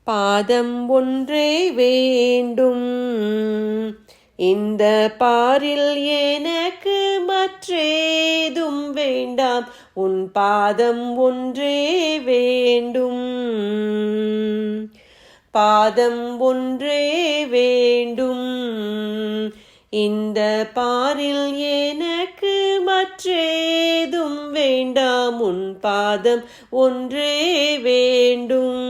பாதம் ஒன்றே வேண்டும் இந்த பாரில் எனக்கு மற்றேதும் வேண்டாம் உன் பாதம் ஒன்றே வேண்டும் பாதம் ஒன்றே வேண்டும் இந்த பாரில் எனக்கு மற்றேதும் வேண்டாம் உன் பாதம் ஒன்றே வேண்டும்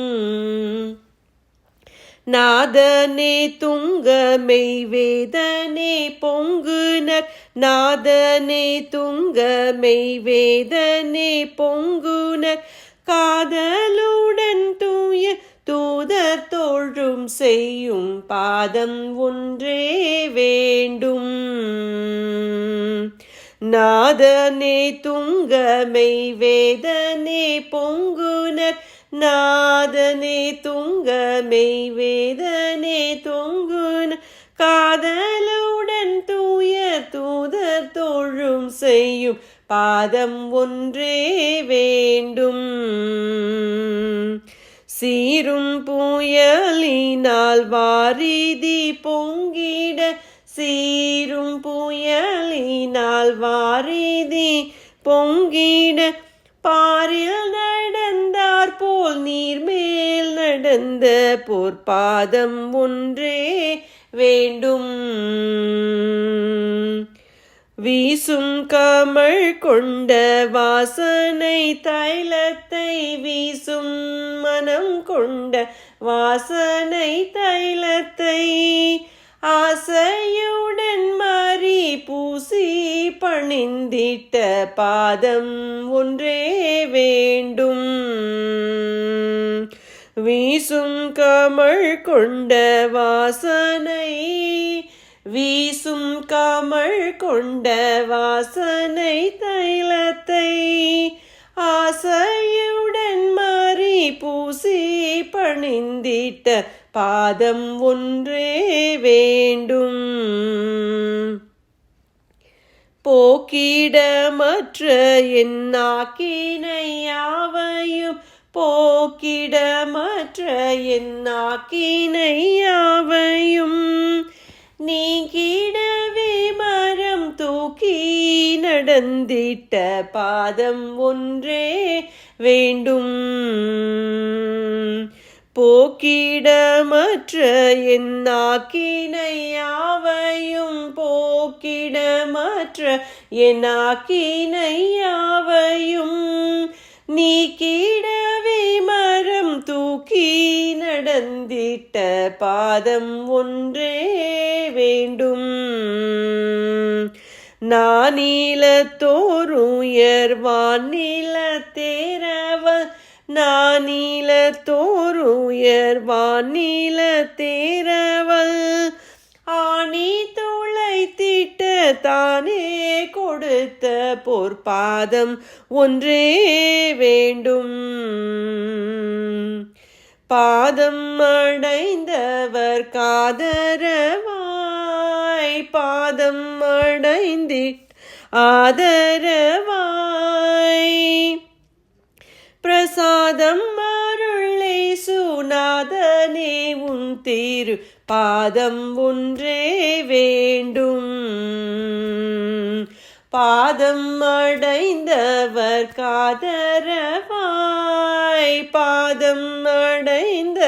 நாதனே துங்கமை வேதனே பொங்குனர் நாதனே துங்கமை வேதனே பொங்குனர் காதலுடன் தூய தூதர் தோழும் செய்யும் பாதம் ஒன்றே வேண்டும் நாதனே துங்கமை வேதனே பொங்குனர் நாதனே துங்கமை வேதனே தொங்குன காதலுடன் தூய தூதர் தோழும் செய்யும் பாதம் ஒன்றே வேண்டும் சீரும் புயலினால் வாரிதி பொங்கிட சீரும் புயலினால் வாரிதி பொங்கிட பாரில் நடந்தார் போல் நீர்மேல் நடந்த பொற்பாதம் ஒன்றே வேண்டும் வீசும் கமழ் கொண்ட வாசனை தைலத்தை வீசும் மனம் கொண்ட வாசனை தைலத்தை ஆசையுடன் மாறி பூசி பணிந்திட்ட பாதம் ஒன்றே வேண்டும் வீசும் கமழ் கொண்ட வாசனை வீசும் கமழ் கொண்ட வாசனை தைலத்தை ஆசையுடன் மாறி பூசி பணிந்திட்ட பாதம் ஒன்றே வேண்டும் போக்கிடமற்ற என் நாக்கினை யாவையும் போக்கிடமற்ற என் நாக்கினை யாவையும் நீக்கிடவே மரம் தூக்கி நடந்திட்ட பாதம் ஒன்றே வேண்டும் போக்கிடமற்ற என் நாக்கினை யாவையும் போக்கிடமற்ற என் நாக்கினை யாவையும் நீக்கிடவே மரம் தூக்கி நடந்திட்ட பாதம் ஒன்றே வேண்டும் நானிலத்தோருயர் வானிலத்தேரவல் நானிலத்தோருயர் வானிலத்தேரவல் ஆணி துளைத்திட்ட தானே கொடுத்த பொற்பாதம் ஒன்றே வேண்டும் பாதம் அடைந்தவர் காதரவாய் பாதம் அடைந்திட் ஆதரவாய் பிரசாதம் அருளை சுநாதனே உன் திரு பாதம் ஒன்றே வேண்டும் பாதம் அடைந்தவர் காதரவாய் பாதம் அடைந்த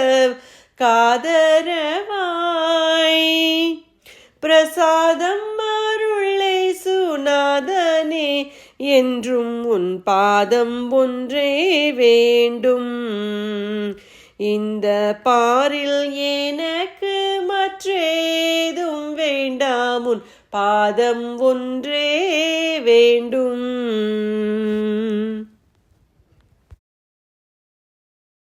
காதரவாய் பிரசாதம் அருளை சுநாதனே என்றும் உன் பாதம் ஒன்றே வேண்டும் இந்த பாரில் எனக்கு மற்றேதும் வேண்டாம் உன் பாதம் ஒன்றே வேண்டும்